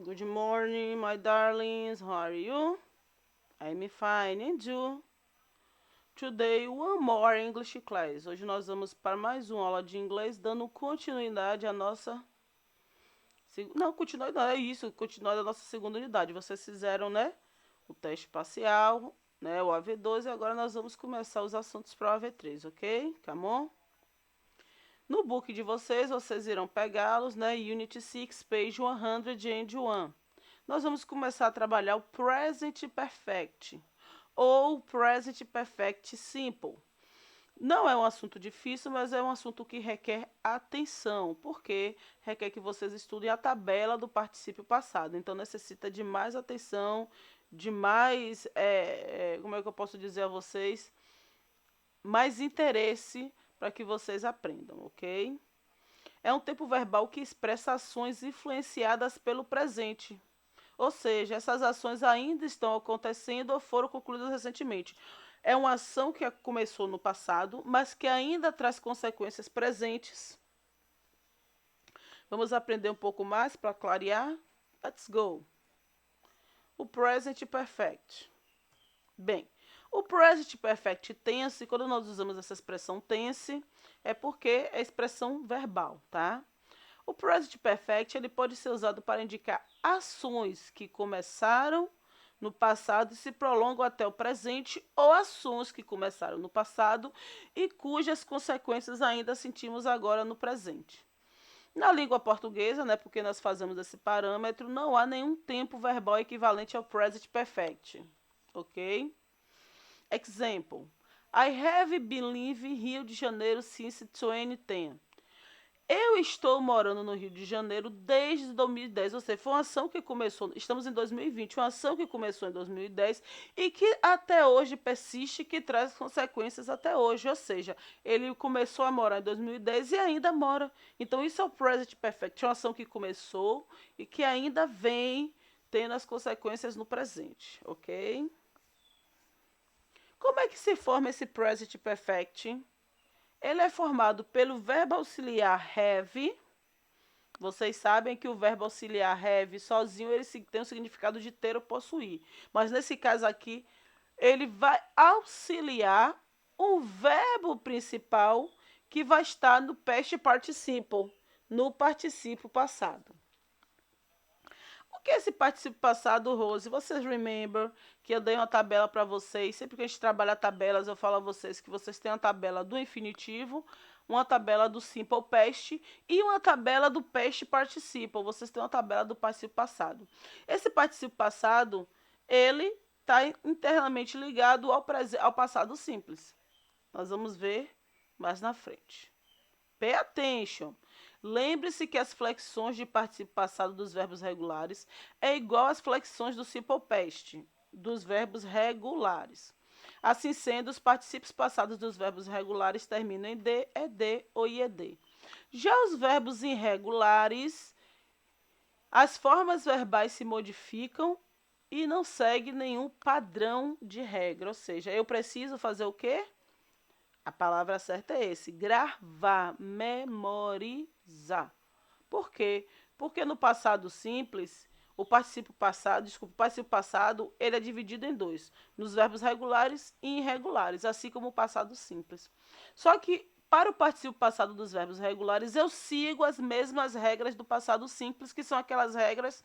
Good morning, my darlings. How are you? I'm fine, and you? Today, one more English class. Hoje nós vamos para mais uma aula de inglês, dando continuidade à nossa... Não, continuidade, é isso, continuidade à nossa segunda unidade. Vocês fizeram, né, o teste parcial, né, o AV2, e agora nós vamos começar os assuntos para o AV3, ok? Come on? No book de vocês irão pegá-los, né, Unit 6, page 101. Nós vamos começar a trabalhar o Present Perfect, ou Present Perfect Simple. Não é um assunto difícil, mas é um assunto que requer atenção, porque requer que vocês estudem a tabela do particípio passado. Então, necessita de mais atenção, de mais, como é que eu posso dizer a vocês, mais interesse para que vocês aprendam, ok? É um tempo verbal que expressa ações influenciadas pelo presente. Ou seja, essas ações ainda estão acontecendo ou foram concluídas recentemente. É uma ação que começou no passado, mas que ainda traz consequências presentes. Vamos aprender um pouco mais para clarear? Let's go! O Present Perfect. Bem, o Present Perfect tense, quando nós usamos essa expressão tense, é porque é expressão verbal, tá? O Present Perfect ele pode ser usado para indicar ações que começaram no passado e se prolongam até o presente, ou ações que começaram no passado e cujas consequências ainda sentimos agora no presente. Na língua portuguesa, né, porque nós fazemos esse parâmetro, não há nenhum tempo verbal equivalente ao Present Perfect, ok? Example: I have been living Rio de Janeiro since 2010. Eu estou morando no Rio de Janeiro desde 2010, ou seja, foi uma ação que começou, estamos em 2020, uma ação que começou em 2010 e que até hoje persiste, que traz consequências até hoje, ou seja, ele começou a morar em 2010 e ainda mora. Então isso é o Present Perfect, uma ação que começou e que ainda vem tendo as consequências no presente, ok? Como é que se forma esse Present Perfect? Ele é formado pelo verbo auxiliar have. Vocês sabem que o verbo auxiliar have sozinho ele tem o significado de ter ou possuir. Mas nesse caso aqui, ele vai auxiliar o verbo principal que vai estar no past participle, no particípio passado. O que é esse particípio passado, Rose? Vocês remember que eu dei uma tabela para vocês. Sempre que a gente trabalha tabelas, eu falo a vocês que vocês têm uma tabela do infinitivo, uma tabela do simple past e uma tabela do past participle. Vocês têm uma tabela do particípio passado. Esse particípio passado, ele está internamente ligado ao passado simples. Nós vamos ver mais na frente. Pay attention. Lembre-se que as flexões de particípio passado dos verbos regulares é igual às flexões do simple past, dos verbos regulares. Assim sendo, os particípios passados dos verbos regulares terminam em D, ED ou IED. Já os verbos irregulares, as formas verbais se modificam e não seguem nenhum padrão de regra. Ou seja, eu preciso fazer o quê? A palavra certa é esse, gravar, memorizar. Por quê? Porque no passado simples, o particípio passado, ele é dividido em dois, nos verbos regulares e irregulares, assim como o passado simples. Só que para o particípio passado dos verbos regulares, eu sigo as mesmas regras do passado simples, que são aquelas regras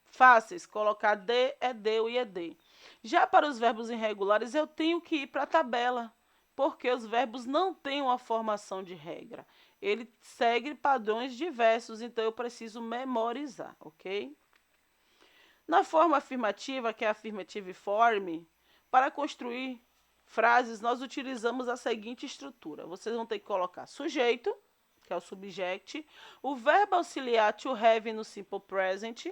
fáceis, colocar D, ED ou IED. Já para os verbos irregulares, eu tenho que ir para a tabela, porque os verbos não têm uma formação de regra. Ele segue padrões diversos, então eu preciso memorizar, ok? Na forma afirmativa, que é a affirmative form, para construir frases, nós utilizamos a seguinte estrutura. Vocês vão ter que colocar sujeito, que é o subject, o verbo auxiliar to have no simple present.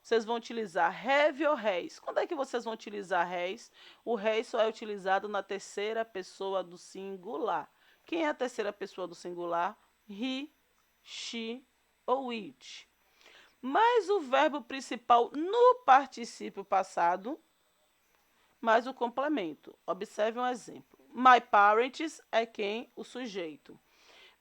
Vocês vão utilizar have ou has. Quando é que vocês vão utilizar has? O has só é utilizado na terceira pessoa do singular. Quem é a terceira pessoa do singular? He, she ou it. Mais o verbo principal no particípio passado, mais o complemento. Observe um exemplo. My parents é quem? O sujeito.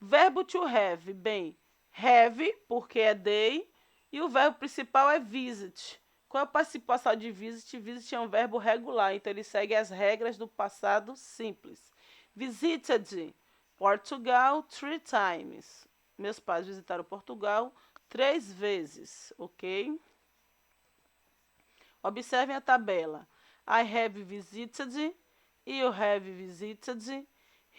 Verbo to have, bem, have, porque é they, E o verbo principal é visit. Qual é o participo passado de visit? Visit é um verbo regular, então ele segue as regras do passado simples. Visited Portugal 3 times. Meus pais visitaram Portugal 3 vezes, ok? Observem a tabela. I have visited, you have visited,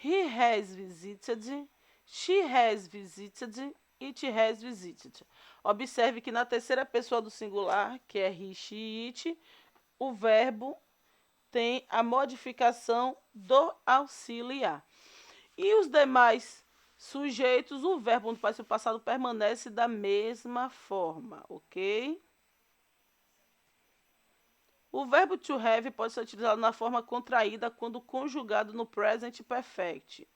he has visited, she has visited, it has visited. Observe que na terceira pessoa do singular, que é he, she, it, o verbo tem a modificação do auxiliar. E os demais sujeitos, o verbo no participo passado permanece da mesma forma, ok? O verbo to have pode ser utilizado na forma contraída quando conjugado no present perfect.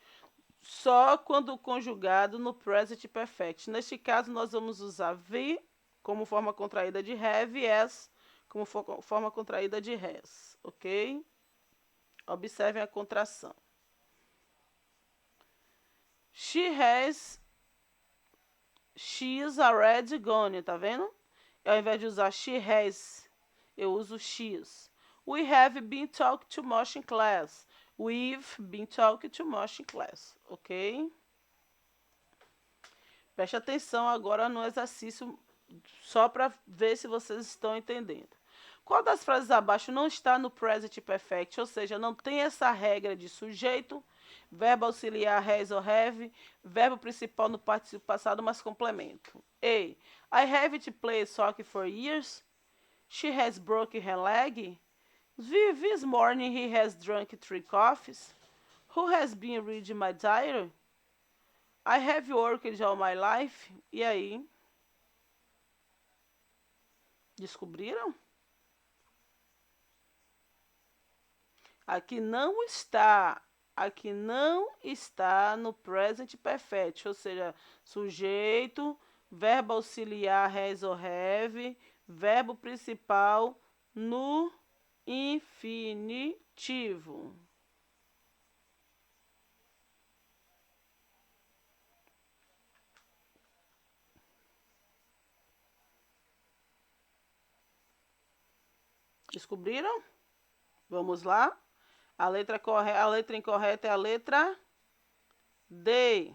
Só quando conjugado no present perfect. Neste caso, nós vamos usar be como forma contraída de have e as como forma contraída de has, ok? Observem a contração. She's already gone, tá vendo? Ao invés de usar she has, eu uso she's. We have been talking too much in class. We've been talking too much in class, ok? Preste atenção agora no exercício, só para ver se vocês estão entendendo. Qual das frases abaixo não está no present perfect, ou seja, não tem essa regra de sujeito, verbo auxiliar has ou have, verbo principal no participio passado, mas complemento. A. I haven't played soccer for years. She has broken her leg. This morning he has drunk 3 coffees. Who has been reading my diary? I have worked all my life. E aí? Descobriram? Aqui não está no present perfect, ou seja, sujeito, verbo auxiliar has ou have, verbo principal no infinitivo. Descobriram? Vamos lá? A letra incorreta é a letra D.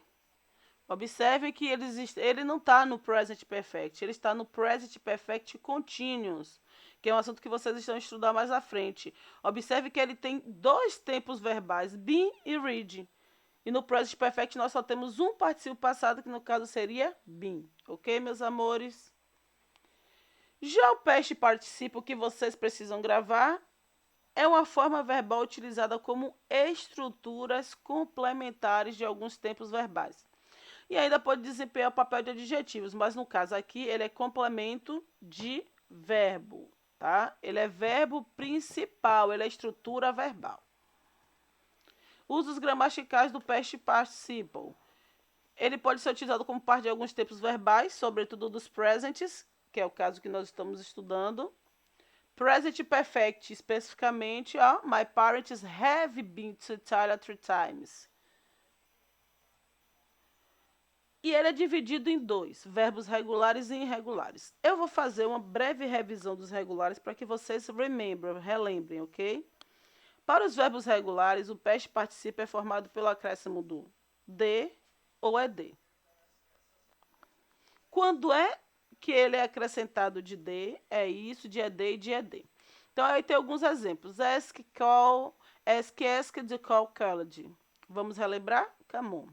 Observem que ele não está no present perfect, ele está no present perfect continuous, que é um assunto que vocês estão estudando mais à frente. Observe que ele tem 2 tempos verbais, been e read. E no present perfect nós só temos um participio passado, que no caso seria been. Ok, meus amores? Já o past participo que vocês precisam gravar é uma forma verbal utilizada como estruturas complementares de alguns tempos verbais. E ainda pode desempenhar o papel de adjetivos, mas no caso aqui ele é complemento de verbo, tá? Ele é verbo principal, ele é estrutura verbal. Usos gramaticais do past participle. Ele pode ser utilizado como parte de alguns tempos verbais, sobretudo dos presentes, que é o caso que nós estamos estudando. Present perfect, especificamente, ó, my parents have been to Thailand 3 times. E ele é dividido em 2, verbos regulares e irregulares. Eu vou fazer uma breve revisão dos regulares para que vocês relembrem, ok? Para os verbos regulares, o past participo é formado pelo acréscimo do de ou ed. Quando é que ele é acrescentado de de, é isso, de ed e de ed. Então, aí tem alguns exemplos. Ask, call, asked, call, called. Vamos relembrar? Come on.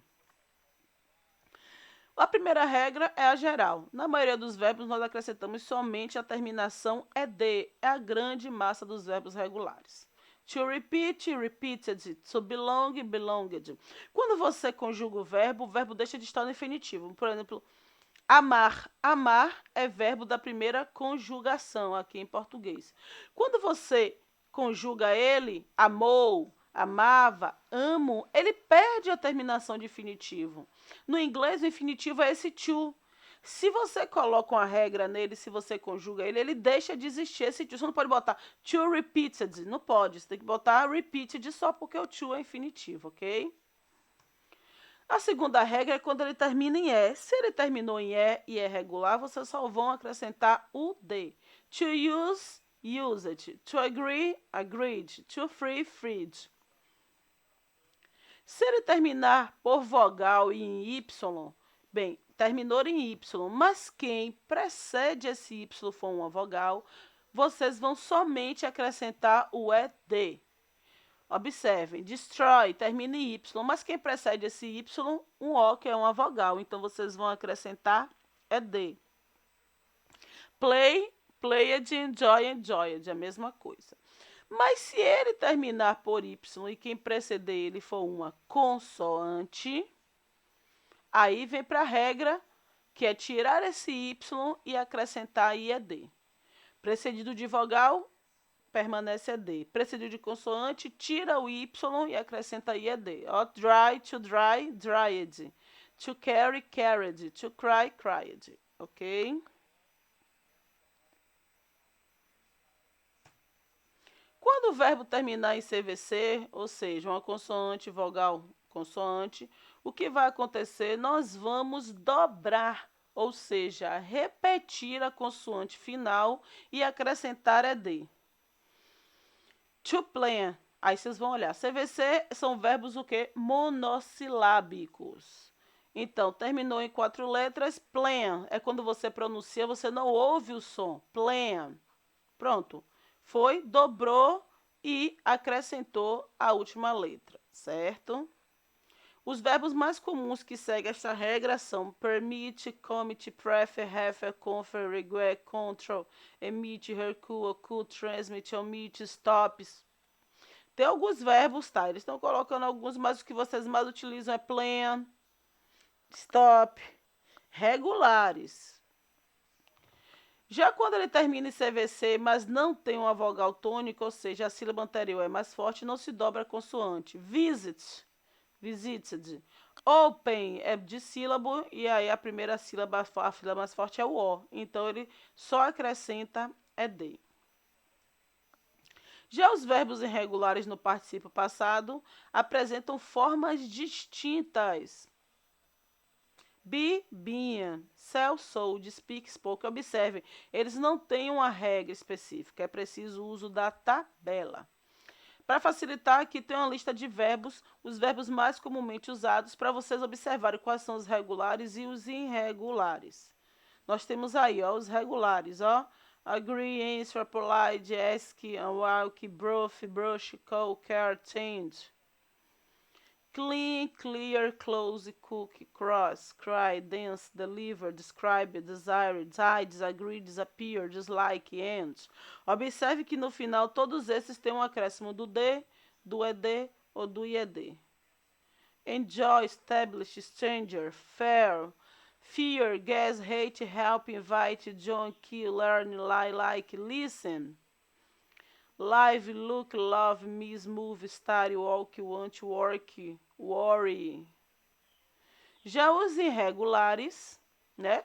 A primeira regra é a geral. Na maioria dos verbos, nós acrescentamos somente a terminação ed. É a grande massa dos verbos regulares. To repeat, repeated. To belong, belonged. Quando você conjuga o verbo deixa de estar no infinitivo. Por exemplo, amar. Amar é verbo da primeira conjugação aqui em português. Quando você conjuga ele, amou, amava, amo, ele perde a terminação de infinitivo. No inglês, o infinitivo é esse to. Se você coloca uma regra nele, se você conjuga ele, ele deixa de existir esse to. Você não pode botar to repeated, não pode. Você tem que botar repeated só porque o to é infinitivo, ok? A segunda regra é quando ele termina em E. Se ele terminou em E e é regular, vocês só vão acrescentar o D. To use, used. To agree, agreed. To free, freed. Se ele terminar por vogal e em Y, bem, terminou em Y, mas quem precede esse Y for uma vogal, vocês vão somente acrescentar o ED. Observem, destroy termina em Y, mas quem precede esse Y, um O, que é uma vogal. Então, vocês vão acrescentar ED. Play, played, enjoy, enjoyed, a mesma coisa. Mas se ele terminar por Y e quem preceder ele for uma consoante, aí vem para a regra, que é tirar esse Y e acrescentar IED. Precedido de vogal, permanece ED. Precedido de consoante, tira o Y e acrescenta IED. Ó, dry, to dry, dried. To carry, carried. To cry, cried. Ok? Quando o verbo terminar em CVC, ou seja, uma consoante, vogal, consoante, o que vai acontecer? Nós vamos dobrar, ou seja, repetir a consoante final e acrescentar ED. To plan. Aí vocês vão olhar. CVC são verbos o quê? Monossilábicos. Então, terminou em 4 letras, plan. É quando você pronuncia, você não ouve o som. Plan. Pronto. Foi, dobrou e acrescentou a última letra, certo? Os verbos mais comuns que seguem esta regra são permit, commit, prefer, refer, confer, regret, control, emit, recua, occult, transmit, omit, stop. Tem alguns verbos, tá? Eles estão colocando alguns, mas o que vocês mais utilizam é plan, stop, regulares. Já quando ele termina em CVC, mas não tem uma vogal tônica, ou seja, a sílaba anterior é mais forte, não se dobra a consoante. Visit, visited. Open é dissílabo e aí a primeira sílaba, a sílaba mais forte é o O. Então ele só acrescenta ED. Já os verbos irregulares no particípio passado apresentam formas distintas. Be, being, sell, sold, speak, spoke. Observem, eles não têm uma regra específica, é preciso o uso da tabela. Para facilitar, aqui tem uma lista de verbos, os verbos mais comumente usados, para vocês observarem quais são os regulares e os irregulares. Nós temos aí, ó, os regulares, ó. Agree, answer, polite, ask, walk, broth, brush, call, care, change. Clean, clear, close, cook, cross, cry, dance, deliver, describe, desire, die, disagree, disappear, dislike, end. Observe que no final todos esses têm um acréscimo do D, do ED ou do IED. Enjoy, establish, stranger, fair, fear, guess, hate, help, invite, join, kill, learn, lie, like, listen. Live, look, love, miss, move, study, walk, want, work, worry. Já os irregulares, né?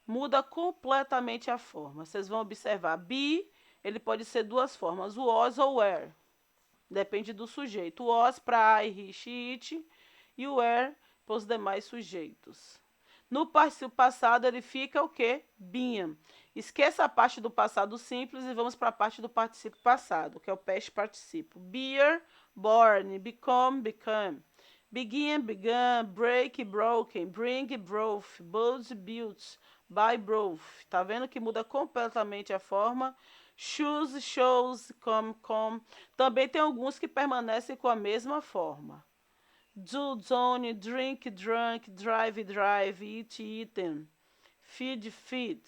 Muda completamente a forma. Vocês vão observar. Be, ele pode ser duas formas, o was ou were. Depende do sujeito. O was para I, he, she, it e o were para os demais sujeitos. No particípio passado, ele fica o quê? Been. Esqueça a parte do passado simples e vamos para a parte do particípio passado, que é o past participo. Beer, born, become, become. Begin, began, break, broken, bring, broke, build, built, buy, broke. Tá vendo que muda completamente a forma? Choose, shows, come, come. Também tem alguns que permanecem com a mesma forma. Do, zone, drink, drunk, drive, drive, eat, eaten, feed, feed,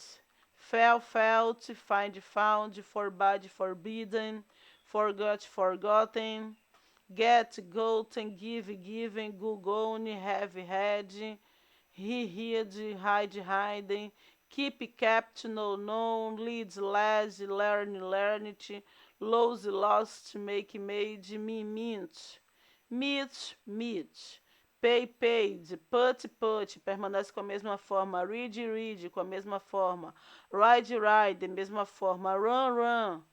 fell, felt, find, found, forbade, forbidden, forgot, forgotten, get, gotten, give, given, go, gone, have, had, he, hid, hide, hidden, keep, kept, know, known, lead, led, learn, learned, lose, lost, make, made, me, mint. Meet, meet. Pay, paid. Put, put. Permanece com a mesma forma. Read, read. Com a mesma forma. Ride, ride. Mesma forma. Run, run.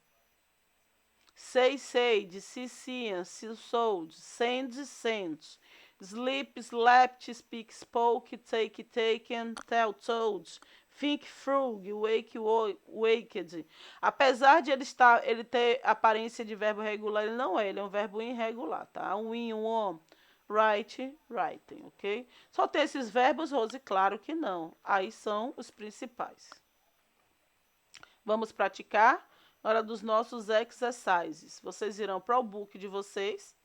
Say, said. See, seen. See, sold. Send, sent. Sleep, slept, speak, spoke, take, taken, tell, told. Think, frug, wake, waked. Apesar de ele ter aparência de verbo regular, ele não é. Ele é um verbo irregular, tá? Um in, um on. Write, writing, ok? Só tem esses verbos, Rose? Claro que não. Aí são os principais. Vamos praticar? Hora dos nossos exercises. Vocês irão para o book de vocês.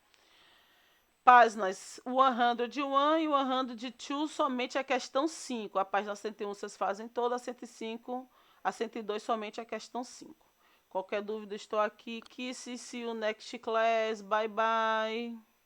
Páginas 101 e 102, somente a questão 5. A página 101 vocês fazem toda, a 105, a 102 somente a questão 5. Qualquer dúvida, estou aqui. Kiss, see you next class. Bye, bye.